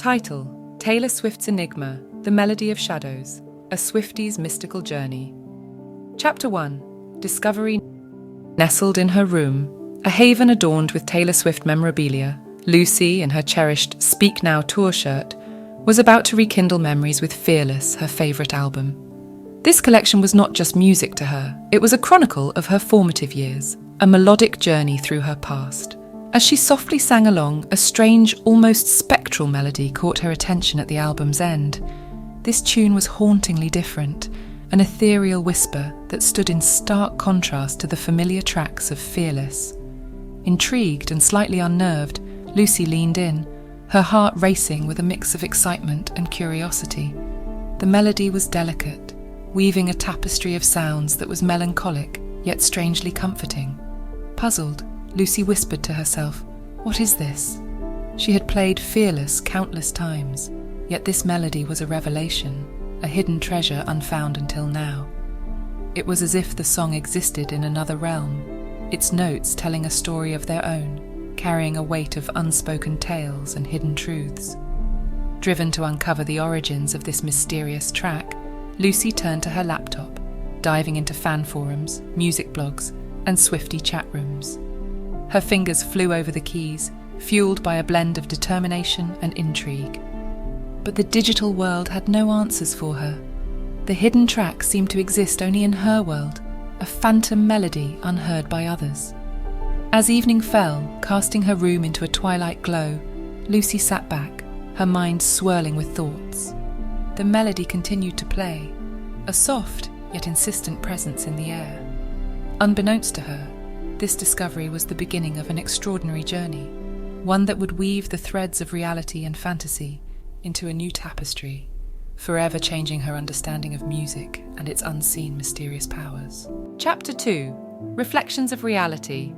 Title: Taylor Swift's Enigma, The Melody of Shadows, A Swiftie's Mystical Journey. Chapter 1: Discovery. Nestled in her room, a haven adorned with Taylor Swift memorabilia, Lucy, in her cherished Speak Now tour shirt, was about to rekindle memories with Fearless, her favourite album. This collection was not just music to her, it was a chronicle of her formative years, a melodic journey through her past. As she softly sang along, a strange, almost spectral melody caught her attention at the album's end. This tune was hauntingly different, an ethereal whisper that stood in stark contrast to the familiar tracks of Fearless. Intrigued and slightly unnerved, Lucy leaned in, her heart racing with a mix of excitement and curiosity. The melody was delicate, weaving a tapestry of sounds that was melancholic, yet strangely comforting. Puzzled, Lucy whispered to herself, "What is this?" She had played Fearless countless times, yet this melody was a revelation, a hidden treasure unfound until now. It was as if the song existed in another realm, its notes telling a story of their own, carrying a weight of unspoken tales and hidden truths. Driven to uncover the origins of this mysterious track, Lucy turned to her laptop, diving into fan forums, music blogs, and Swiftie chat rooms. Her fingers flew over the keys, fueled by a blend of determination and intrigue. But the digital world had no answers for her. The hidden track seemed to exist only in her world, a phantom melody unheard by others. As evening fell, casting her room into a twilight glow, Lucy sat back, her mind swirling with thoughts. The melody continued to play, a soft yet insistent presence in the air. Unbeknownst to her, this discovery was the beginning of an extraordinary journey, one that would weave the threads of reality and fantasy into a new tapestry, forever changing her understanding of music and its unseen mysterious powers. Chapter 2: Reflections of Reality.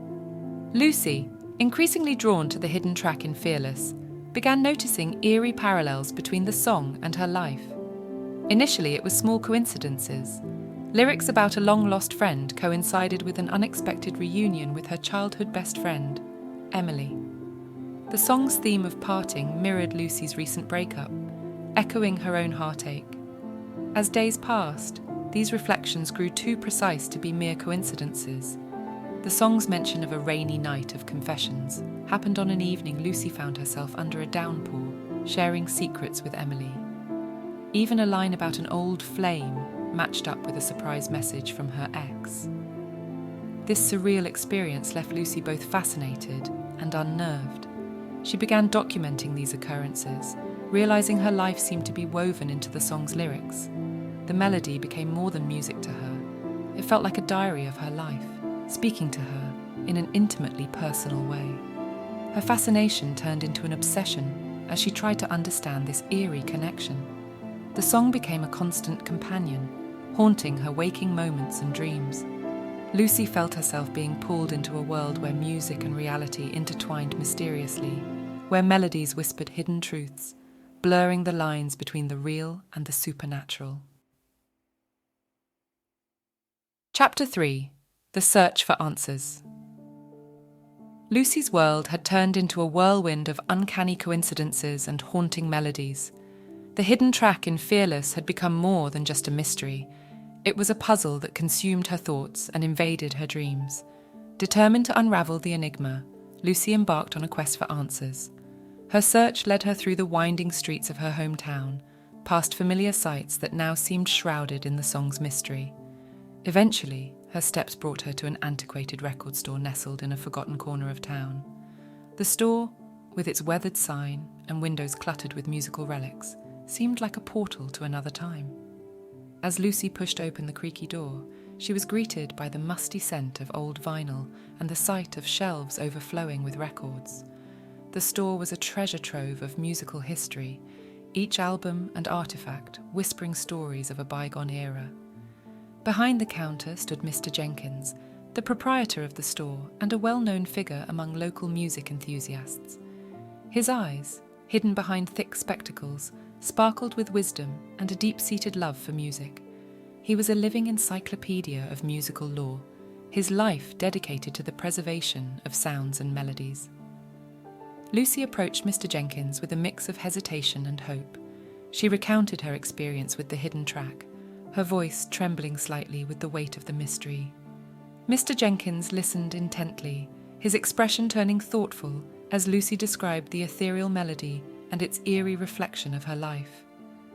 Lucy, increasingly drawn to the hidden track in Fearless, began noticing eerie parallels between the song and her life. Initially, it was small coincidences. Lyrics about a long-lost friend coincided with an unexpected reunion with her childhood best friend, Emily. The song's theme of parting mirrored Lucy's recent breakup, echoing her own heartache. As days passed, these reflections grew too precise to be mere coincidences. The song's mention of a rainy night of confessions happened on an evening Lucy found herself under a downpour, sharing secrets with Emily. Even a line about an old flame matched up with a surprise message from her ex. This surreal experience left Lucy both fascinated and unnerved. She began documenting these occurrences, realizing her life seemed to be woven into the song's lyrics. The melody became more than music to her. It felt like a diary of her life, speaking to her in an intimately personal way. Her fascination turned into an obsession as she tried to understand this eerie connection. The song became a constant companion, haunting her waking moments and dreams. Lucy felt herself being pulled into a world where music and reality intertwined mysteriously, where melodies whispered hidden truths, blurring the lines between the real and the supernatural. Chapter 3: The Search for Answers. Lucy's world had turned into a whirlwind of uncanny coincidences and haunting melodies. The hidden track in Fearless had become more than just a mystery. It was a puzzle that consumed her thoughts and invaded her dreams. Determined to unravel the enigma, Lucy embarked on a quest for answers. Her search led her through the winding streets of her hometown, past familiar sights that now seemed shrouded in the song's mystery. Eventually, her steps brought her to an antiquated record store nestled in a forgotten corner of town. The store, with its weathered sign and windows cluttered with musical relics, seemed like a portal to another time. As Lucy pushed open the creaky door, she was greeted by the musty scent of old vinyl and the sight of shelves overflowing with records. The store was a treasure trove of musical history, each album and artifact whispering stories of a bygone era. Behind the counter stood Mr. Jenkins, the proprietor of the store and a well-known figure among local music enthusiasts. His eyes, hidden behind thick spectacles, sparkled with wisdom and a deep-seated love for music. He was a living encyclopedia of musical lore, his life dedicated to the preservation of sounds and melodies. Lucy approached Mr. Jenkins with a mix of hesitation and hope. She recounted her experience with the hidden track, her voice trembling slightly with the weight of the mystery. Mr. Jenkins listened intently, his expression turning thoughtful as Lucy described the ethereal melody and its eerie reflection of her life.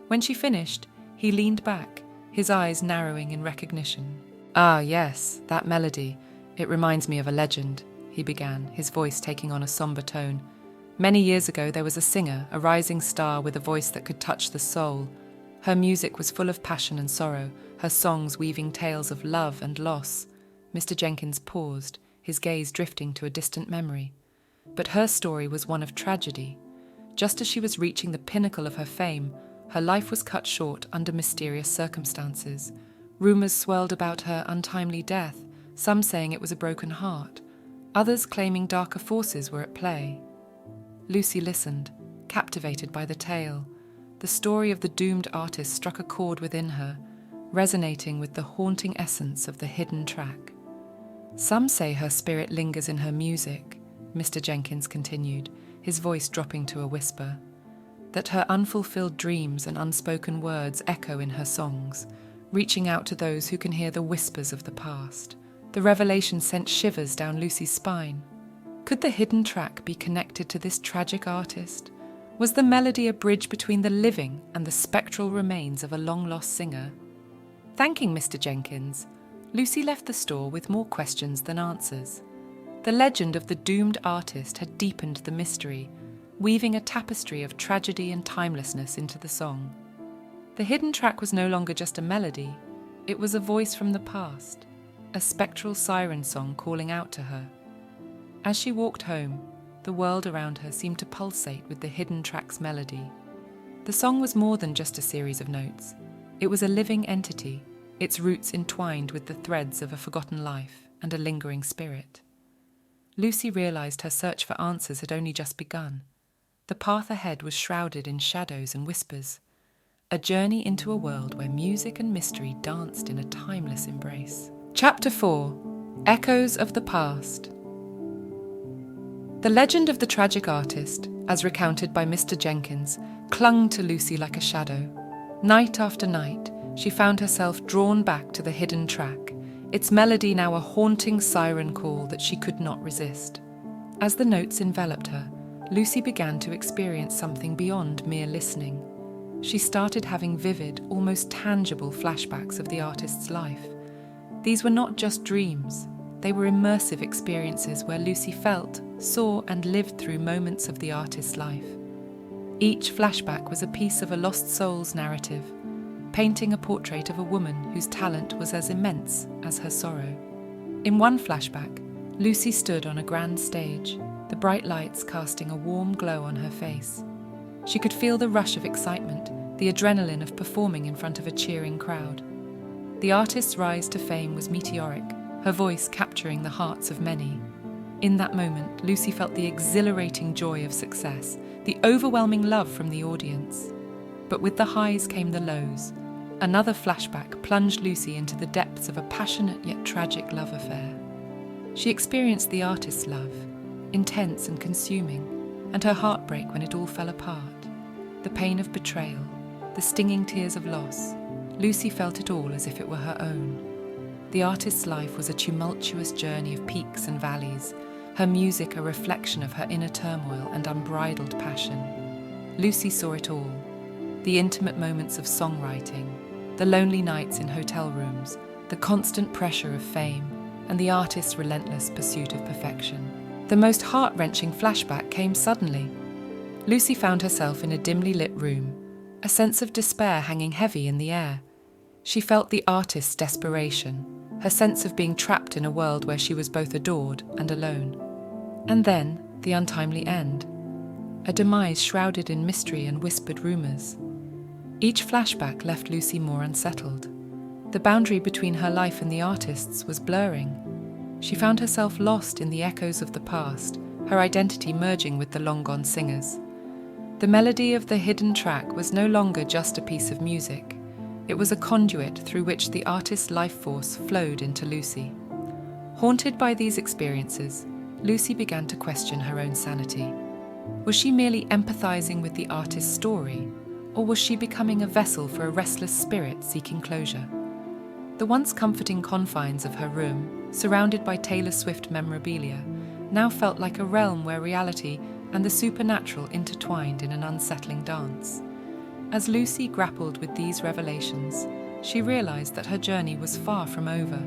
When she finished, he leaned back, his eyes narrowing in recognition. "Ah, yes, that melody. It reminds me of a legend," he began, his voice taking on a somber tone. "Many years ago there was a singer, a rising star with a voice that could touch the soul. Her music was full of passion and sorrow, her songs weaving tales of love and loss." Mr. Jenkins paused, his gaze drifting to a distant memory. But her story was one of tragedy. Just as she was reaching the pinnacle of her fame, her life was cut short under mysterious circumstances. Rumors swirled about her untimely death, some saying it was a broken heart, others claiming darker forces were at play. Lucy listened, captivated by the tale. The story of the doomed artist struck a chord within her, resonating with the haunting essence of the hidden track. "Some say her spirit lingers in her music," Mr. Jenkins continued, his voice dropping to a whisper. "That her unfulfilled dreams and unspoken words echo in her songs, reaching out to those who can hear the whispers of the past." The revelation sent shivers down Lucy's spine. Could the hidden track be connected to this tragic artist? Was the melody a bridge between the living and the spectral remains of a long-lost singer? Thanking Mr. Jenkins, Lucy left the store with more questions than answers. The legend of the doomed artist had deepened the mystery, weaving a tapestry of tragedy and timelessness into the song. The hidden track was no longer just a melody, it was a voice from the past, a spectral siren song calling out to her. As she walked home, the world around her seemed to pulsate with the hidden track's melody. The song was more than just a series of notes. It was a living entity, its roots entwined with the threads of a forgotten life and a lingering spirit. Lucy realized her search for answers had only just begun. The path ahead was shrouded in shadows and whispers, a journey into a world where music and mystery danced in a timeless embrace. Chapter 4: Echoes of the Past. The legend of the tragic artist, as recounted by Mr. Jenkins, clung to Lucy like a shadow. Night after night, she found herself drawn back to the hidden track, its melody now a haunting siren call that she could not resist. As the notes enveloped her, Lucy began to experience something beyond mere listening. She started having vivid, almost tangible flashbacks of the artist's life. These were not just dreams, they were immersive experiences where Lucy felt, saw, and lived through moments of the artist's life. Each flashback was a piece of a lost soul's narrative, painting a portrait of a woman whose talent was as immense as her sorrow. In one flashback, Lucy stood on a grand stage, the bright lights casting a warm glow on her face. She could feel the rush of excitement, the adrenaline of performing in front of a cheering crowd. The artist's rise to fame was meteoric, her voice capturing the hearts of many. In that moment, Lucy felt the exhilarating joy of success, the overwhelming love from the audience. But with the highs came the lows. Another flashback plunged Lucy into the depths of a passionate yet tragic love affair. She experienced the artist's love, intense and consuming, and her heartbreak when it all fell apart. The pain of betrayal, the stinging tears of loss. Lucy felt it all as if it were her own. The artist's life was a tumultuous journey of peaks and valleys, her music a reflection of her inner turmoil and unbridled passion. Lucy saw it all: the intimate moments of songwriting, the lonely nights in hotel rooms, the constant pressure of fame, and the artist's relentless pursuit of perfection. The most heart-wrenching flashback came suddenly. Lucy found herself in a dimly lit room, a sense of despair hanging heavy in the air. She felt the artist's desperation, her sense of being trapped in a world where she was both adored and alone. And then, the untimely end. A demise shrouded in mystery and whispered rumours. Each flashback left Lucy more unsettled. The boundary between her life and the artist's was blurring. She found herself lost in the echoes of the past, her identity merging with the long-gone singers. The melody of the hidden track was no longer just a piece of music. It was a conduit through which the artist's life force flowed into Lucy. Haunted by these experiences, Lucy began to question her own sanity. Was she merely empathizing with the artist's story, or was she becoming a vessel for a restless spirit seeking closure? The once comforting confines of her room, surrounded by Taylor Swift memorabilia, now felt like a realm where reality and the supernatural intertwined in an unsettling dance. As Lucy grappled with these revelations, she realized that her journey was far from over.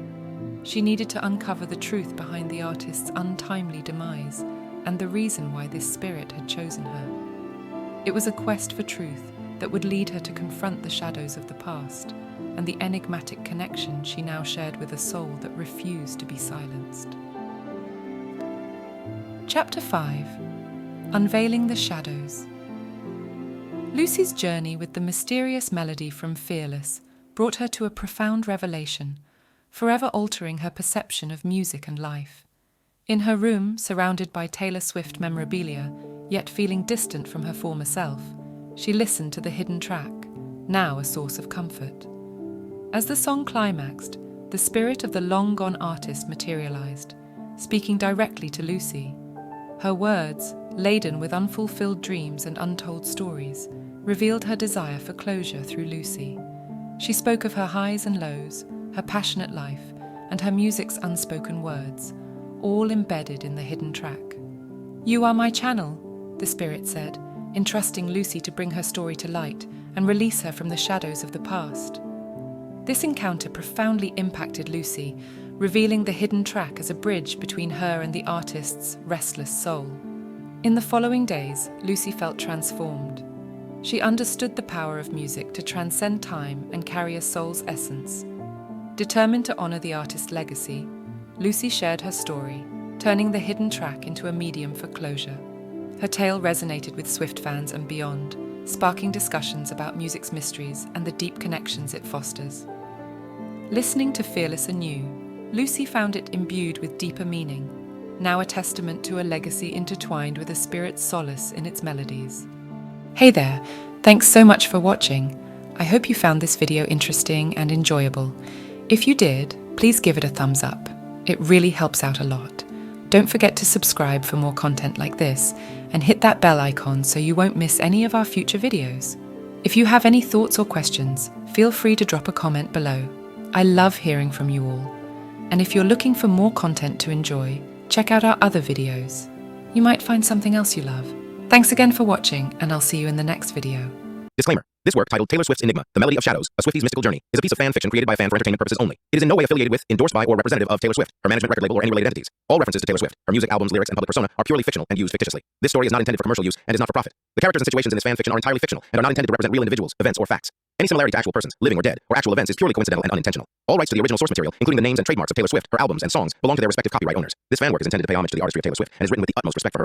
She needed to uncover the truth behind the artist's untimely demise and the reason why this spirit had chosen her. It was a quest for truth that would lead her to confront the shadows of the past and the enigmatic connection she now shared with a soul that refused to be silenced. Chapter 5: Unveiling the Shadows. Lucy's journey with the mysterious melody from Fearless brought her to a profound revelation, forever altering her perception of music and life. In her room, surrounded by Taylor Swift memorabilia, yet feeling distant from her former self, she listened to the hidden track, now a source of comfort. As the song climaxed, the spirit of the long-gone artist materialized, speaking directly to Lucy. Her words, laden with unfulfilled dreams and untold stories, revealed her desire for closure through Lucy. She spoke of her highs and lows, her passionate life, and her music's unspoken words, all embedded in the hidden track. "You are my channel," the spirit said, entrusting Lucy to bring her story to light and release her from the shadows of the past. This encounter profoundly impacted Lucy, revealing the hidden track as a bridge between her and the artist's restless soul. In the following days, Lucy felt transformed. She understood the power of music to transcend time and carry a soul's essence. Determined to honor the artist's legacy, Lucy shared her story, turning the hidden track into a medium for closure. Her tale resonated with Swift fans and beyond, sparking discussions about music's mysteries and the deep connections it fosters. Listening to Fearless anew, Lucy found it imbued with deeper meaning, now a testament to a legacy intertwined with a spirit's solace in its melodies. Hey there, thanks so much for watching. I hope you found this video interesting and enjoyable. If you did, please give it a thumbs up. It really helps out a lot. Don't forget to subscribe for more content like this, and hit that bell icon so you won't miss any of our future videos. If you have any thoughts or questions, feel free to drop a comment below. I love hearing from you all. And if you're looking for more content to enjoy, check out our other videos. You might find something else you love. Thanks again for watching, and I'll see you in the next video. Disclaimer. This work, titled Taylor Swift's Enigma, The Melody of Shadows, A Swiftie's Mystical Journey, is a piece of fan fiction created by fans for entertainment purposes only. It is in no way affiliated with, endorsed by, or representative of Taylor Swift, her management, record label, or any related entities. All references to Taylor Swift, her music, albums, lyrics, and public persona are purely fictional and used fictitiously. This story is not intended for commercial use and is not for profit. The characters and situations in this fan fiction are entirely fictional and are not intended to represent real individuals, events, or facts. Any similarity to actual persons, living or dead, or actual events is purely coincidental and unintentional. All rights to the original source material, including the names and trademarks of Taylor Swift, her albums, and songs, belong to their respective copyright owners. This fan work is intended to pay homage to the artistry of Taylor Swift and is written with the utmost respect for her and her